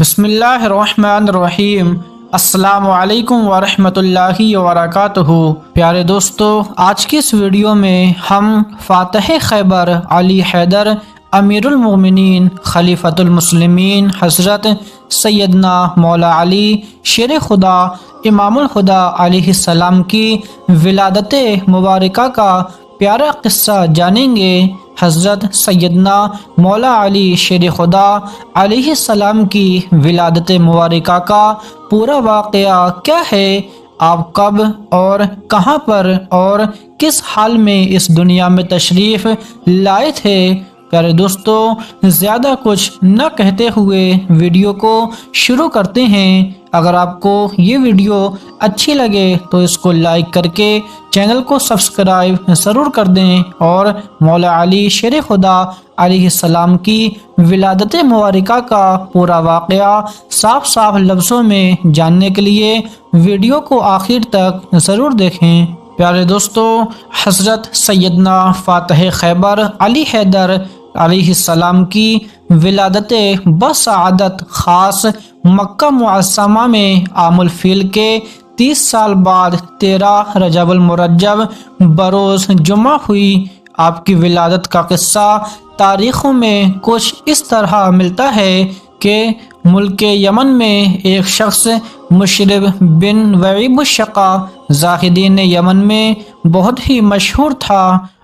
بسم اللہ الرحمن الرحیم۔ السلام علیکم ورحمۃ اللہ وبرکاتہ۔ پیارے دوستو، آج کی اس ویڈیو میں ہم فاتح خیبر علی حیدر امیر المومنین خلیفۃ المسلمین حضرت سیدنا مولا علی شیر خدا امام الخدا علیہ السلام کی ولادت مبارکہ کا پیارا قصہ جانیں گے۔ حضرت سیدنا مولا علی شیر خدا علیہ السلام کی ولادت مبارکہ کا پورا واقعہ کیا ہے، آپ کب اور کہاں پر اور کس حال میں اس دنیا میں تشریف لائے تھے۔ پیارے دوستو، زیادہ کچھ نہ کہتے ہوئے ویڈیو کو شروع کرتے ہیں۔ اگر آپ کو یہ ویڈیو اچھی لگے تو اس کو لائک کر کے چینل کو سبسکرائب ضرور کر دیں، اور مولا علی شیر خدا علیہ السلام کی ولادت مبارکہ کا پورا واقعہ صاف صاف لفظوں میں جاننے کے لیے ویڈیو کو آخر تک ضرور دیکھیں۔ پیارے دوستو، حضرت سیدنا فاتح خیبر علی حیدر علیہ السلام کی ولادت بسعادت خاص مکہ معظمہ میں عام الفیل کے 30 سال بعد 13 رجب المرجب بروز جمعہ ہوئی۔ آپ کی ولادت کا قصہ تاریخوں میں کچھ اس طرح ملتا ہے کہ ملک یمن میں ایک شخص مشرب بن وعیب الشقا زاہدین یمن میں بہت ہی مشہور تھا،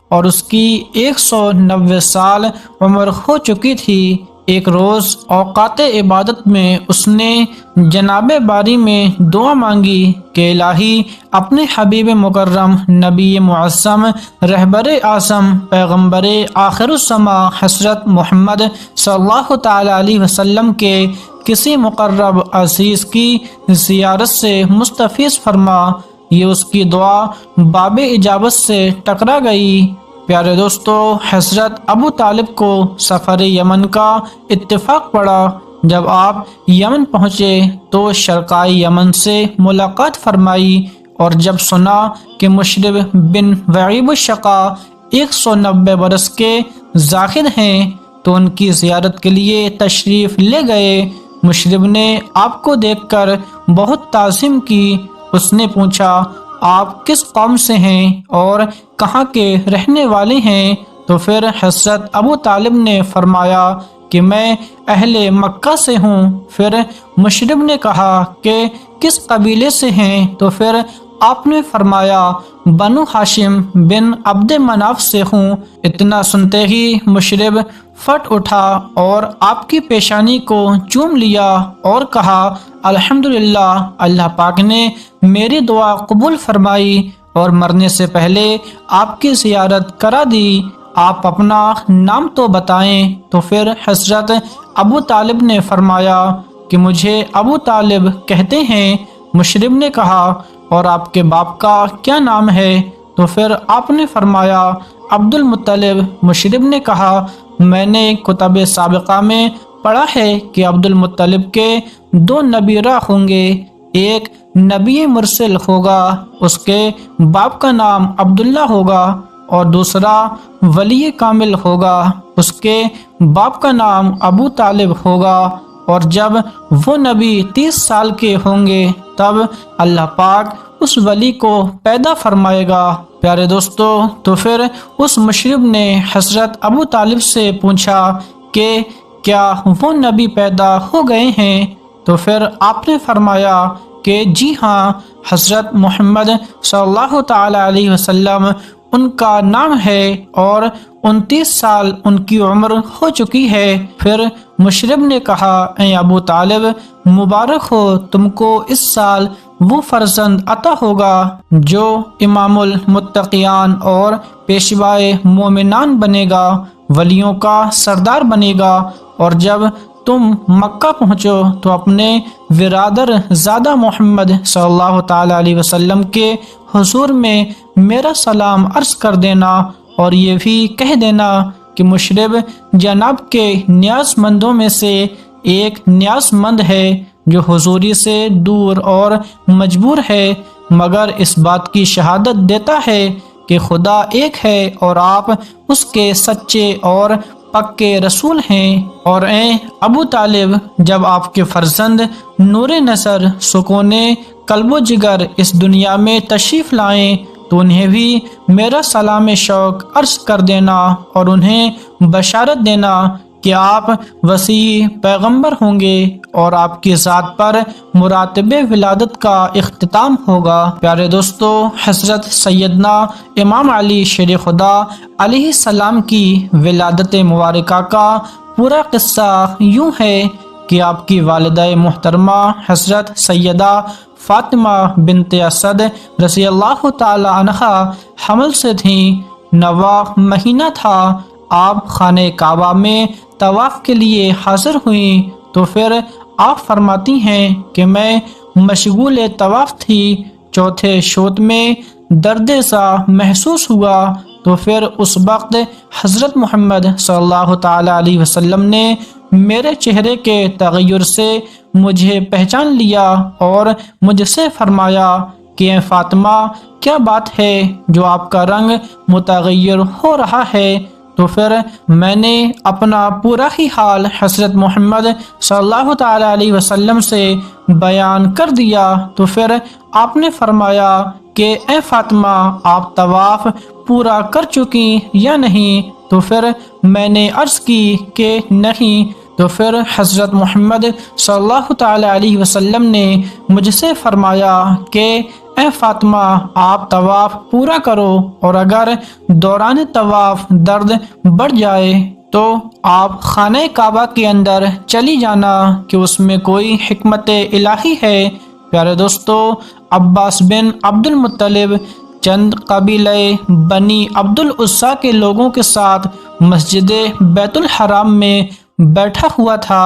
اور اس کی 190 سال عمر ہو چکی تھی۔ ایک روز اوقات عبادت میں اس نے جناب باری میں دعا مانگی کہ الہی اپنے حبیب مکرم نبی معظم رہبر اعظم پیغمبر آخر الزماں حضرت محمد صلی اللہ تعالی علیہ وسلم کے کسی مقرب عزیز کی زیارت سے مستفیض فرما۔ یہ اس کی دعا باب اجابت سے ٹکرا گئی۔ پیارے دوستو، حضرت ابو طالب کو سفر یمن کا اتفاق پڑا۔ جب آپ یمن پہنچے تو شرقائی یمن سے ملاقات فرمائی، اور جب سنا کہ مشرب بن وعیب الشقا 190 برس کے زاہد ہیں تو ان کی زیارت کے لیے تشریف لے گئے۔ مشرب نے آپ کو دیکھ کر بہت تعظیم کی۔ اس نے پوچھا، آپ کس قوم سے ہیں اور کہاں کے رہنے والے ہیں؟ تو پھر حضرت ابو طالب نے فرمایا کہ میں اہل مکہ سے ہوں۔ پھر مشرب نے کہا کہ کس قبیلے سے ہیں؟ تو پھر آپ نے فرمایا بنو ہاشم بن عبد مناف سے ہوں۔ اتنا سنتے ہی مشرب پھٹ اٹھا اور آپ کی پیشانی کو چوم لیا اور کہا، الحمدللہ، اللہ پاک نے میری دعا قبول فرمائی اور مرنے سے پہلے آپ کی زیارت کرا دی۔ آپ اپنا نام تو بتائیں۔ تو پھر حضرت ابو طالب نے فرمایا کہ مجھے ابو طالب کہتے ہیں۔ مشرب نے کہا، اور آپ کے باپ کا کیا نام ہے؟ تو پھر آپ نے فرمایا عبد المطلب۔ مشرب نے کہا، میں نے کتب سابقہ میں پڑھا ہے کہ عبد المطلب کے 2 نبیرہ ہوں گے، ایک نبی مرسل ہوگا، اس کے باپ کا نام عبداللہ ہوگا، اور دوسرا ولی کامل ہوگا، اس کے باپ کا نام ابو طالب ہوگا، اور جب وہ نبی 30 سال کے ہوں گے تب اللہ پاک اس ولی کو پیدا فرمائے گا۔ پیارے دوستو، تو پھر اس مشرب نے حضرت ابو طالب سے پوچھا کہ کیا وہ نبی پیدا ہو گئے ہیں؟ تو پھر آپ نے فرمایا کہ جی ہاں، حضرت محمد صلی اللہ تعالی علیہ وسلم ان کا نام ہے، اور 29 سال ان کی عمر ہو چکی ہے۔ پھر مشرب نے کہا، اے ابو طالب، مبارک ہو، تم کو اس سال وہ فرزند عطا ہوگا جو امام المتقیان اور پیشوائے مومنان بنے گا، ولیوں کا سردار بنے گا، اور جب تم مکہ پہنچو تو اپنے برادر زادہ محمد صلی اللہ تعالی علیہ وسلم کے حضور میں میرا سلام عرض کر دینا، اور یہ بھی کہہ دینا کہ مشرب جناب کے نیاز مندوں میں سے ایک نیاز مند ہے جو حضوری سے دور اور مجبور ہے، مگر اس بات کی شہادت دیتا ہے کہ خدا ایک ہے اور آپ اس کے سچے اور پکے رسول ہیں، اور اے ابو طالب، جب آپ کے فرزند نور نصر سکون قلب و جگر اس دنیا میں تشریف لائیں تو انہیں بھی میرا سلام شوق عرض کر دینا اور انہیں بشارت دینا کہ آپ وسیع پیغمبر ہوں گے اور آپ کی ذات پر مراتب ولادت کا اختتام ہوگا۔ پیارے دوستو، حضرت سیدنا امام علی شیر خدا علیہ السلام کی ولادت مبارکہ کا پورا قصہ یوں ہے کہ آپ کی والدہ محترمہ حضرت سیدہ فاطمہ بنت اسد رضی اللہ تعالی عنہا حمل سے تھیں۔ 9واں مہینہ تھا، آپ خانہ کعبہ میں طواف کے لیے حاضر ہوئیں تو پھر آپ فرماتی ہیں کہ میں مشغول طواف تھی، چوتھے شوط میں درد سا محسوس ہوا تو پھر اس وقت حضرت محمد صلی اللہ تعالی علیہ وسلم نے میرے چہرے کے تغیر سے مجھے پہچان لیا اور مجھ سے فرمایا کہ اے فاطمہ، کیا بات ہے جو آپ کا رنگ متغیر ہو رہا ہے؟ تو پھر میں نے اپنا پورا ہی حال حضرت محمد صلی اللہ تعالی علیہ وسلم سے بیان کر دیا تو پھر آپ نے فرمایا کہ اے فاطمہ، آپ طواف پورا کر چکی یا نہیں؟ تو پھر میں نے عرض کی کہ نہیں۔ تو پھر حضرت محمد صلی اللہ تعالی علیہ وسلم نے مجھ سے فرمایا کہ اے فاطمہ، آپ طواف پورا کرو اور اگر دوران طواف درد بڑھ جائے تو آپ خانہ کعبہ کے اندر چلی جانا کہ اس میں کوئی حکمت الہی ہے۔ پیارے دوستو، عباس بن عبد المطلب چند قبیلہ بنی عبد العزیٰ کے لوگوں کے ساتھ مسجد بیت الحرام میں بیٹھا ہوا تھا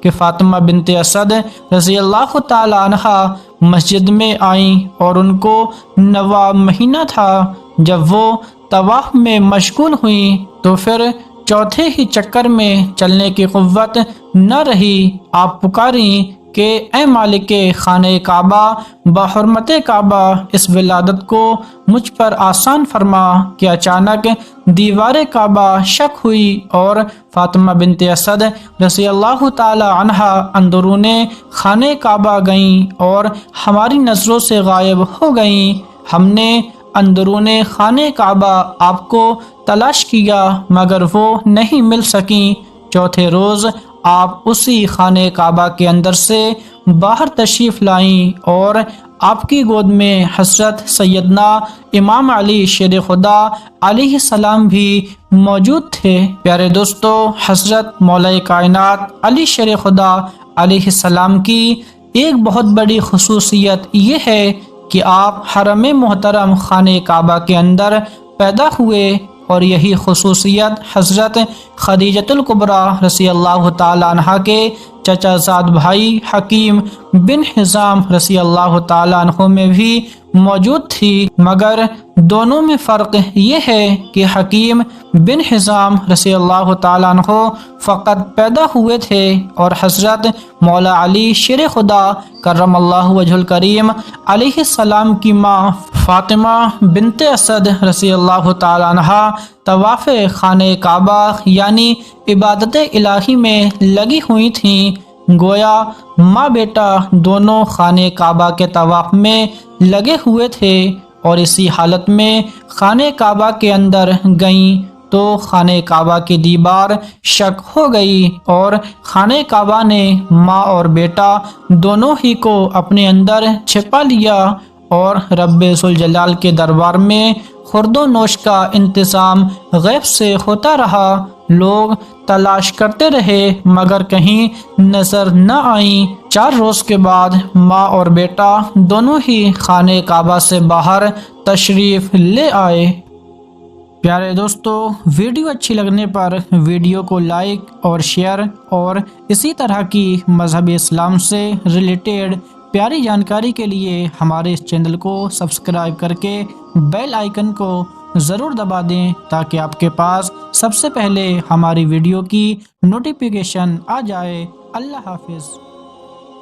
کہ فاطمہ بنت اسد رضی اللہ تعالی عنہا مسجد میں آئیں اور ان کو 9واں مہینہ تھا۔ جب وہ طواف میں مشغول ہوئیں تو پھر چوتھے ہی چکر میں چلنے کی قوت نہ رہی۔ آپ پکاریں کہ اے مالک خانہ کعبہ، بحرمت کعبہ، اس ولادت کو مجھ پر آسان فرما کہ اچانک دیوار کعبہ شک ہوئی اور فاطمہ بنت اسد رضی اللہ تعالی عنہا اندرون خانہ کعبہ گئیں اور ہماری نظروں سے غائب ہو گئیں۔ ہم نے اندرون خانہ کعبہ آپ کو تلاش کیا مگر وہ نہیں مل سکیں۔ چوتھے روز آپ اسی خانہ کعبہ کے اندر سے باہر تشریف لائیں اور آپ کی گود میں حضرت سیدنا امام علی شیر خدا علیہ السلام بھی موجود تھے۔ پیارے دوستو، حضرت مولا کائنات علی شیر خدا علیہ السلام کی ایک بہت بڑی خصوصیت یہ ہے کہ آپ حرم محترم خانہ کعبہ کے اندر پیدا ہوئے، اور یہی خصوصیت حضرت خدیجۃ الکبریٰ رضی اللہ تعالی عنہا کے چچا زاد بھائی حکیم بن حزام رضی اللہ تعالی عنہ میں بھی موجود تھی، مگر دونوں میں فرق یہ ہے کہ حکیم بن حزام رضی اللہ تعالی عنہ فقط پیدا ہوئے تھے اور حضرت مولا علی شیر خدا کرم اللہ وجہ الکریم علیہ السلام کی ماں فاطمہ بنت اسد رضی اللہ تعالی عنہا طواف خانہ کعبہ یعنی عبادت الہی میں لگی ہوئی تھیں۔ گویا ماں بیٹا دونوں خانہ کعبہ کے طواف میں لگے ہوئے تھے اور اسی حالت میں خانہ کعبہ کے اندر گئیں تو خانہ کعبہ کی دیوار شک ہو گئی اور خانہ کعبہ نے ماں اور بیٹا دونوں ہی کو اپنے اندر چھپا لیا اور رب ذوالجلال کے دربار میں خورد و نوش کا انتظام غیب سے ہوتا رہا۔ لوگ تلاش کرتے رہے مگر کہیں نظر نہ آئیں۔ 4 روز کے بعد ماں اور بیٹا دونوں ہی خانہ کعبہ سے باہر تشریف لے آئے۔ پیارے دوستو، ویڈیو اچھی لگنے پر ویڈیو کو لائک اور شیئر اور اسی طرح کی مذہب اسلام سے ریلیٹڈ پیاری جانکاری کے لیے ہمارے اس چینل کو سبسکرائب کر کے بیل آئیکن کو ضرور دبا دیں تاکہ آپ کے پاس سب سے پہلے ہماری ویڈیو کی نوٹیفیکیشن آ جائے۔ اللہ حافظ۔